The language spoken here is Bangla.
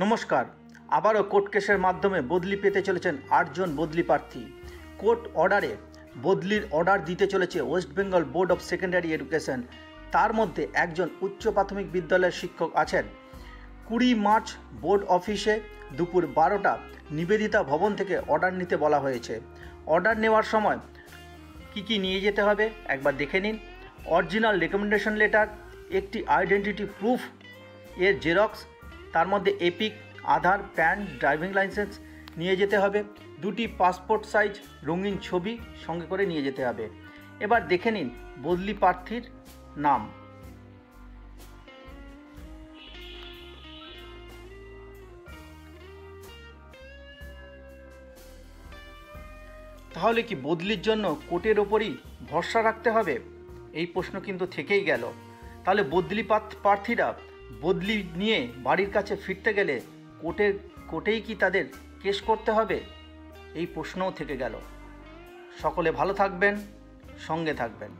নমস্কার। আবারও কোর্ট কেসের মাধ্যমে বদলি পেতে চলেছেন 8 জন বদলি প্রার্থী। কোর্ট অর্ডারে বদলির অর্ডার দিতে চলেছে West Bengal board of secondary education. তার মধ্যে একজন উচ্চ প্রাথমিক বিদ্যালয়ের শিক্ষক আছেন। 20 মার্চ বোর্ড অফিসে দুপুর 12টা নিবেদিতা ভবন থেকে অর্ডার নিতে বলা হয়েছে। অর্ডার নেওয়ার সময় কি নিয়ে যেতে হবে একবার দেখে নিন। অরিজিনাল রেকমেন্ডেশন লেটার, একটি আইডেন্টিটি প্রুফ এর জেরক্স, তার মধ্যে এপিক, আধার, প্যান, ড্রাইভিং লাইসেন্স নিয়ে যেতে হবে। 2টি পাসপোর্ট সাইজ রঙিন ছবি সঙ্গে করে নিয়ে যেতে হবে। এবার দেখে নিন বদলি প্রার্থীর নাম। তাহলে কি বদলির জন্য কোর্টের ওপরই ভরসা রাখতে হবে? এই প্রশ্ন কিন্তু থেকেই গেল। তাহলে বদলি প্রার্থীরা বদলি নিয়ে বাড়ির কাছে ফিরতে গেলে কোর্টেই কি তাদের কেস করতে হবে? এই প্রশ্নও থেকে গেল। সকলে ভালো থাকবেন, সঙ্গে থাকবেন।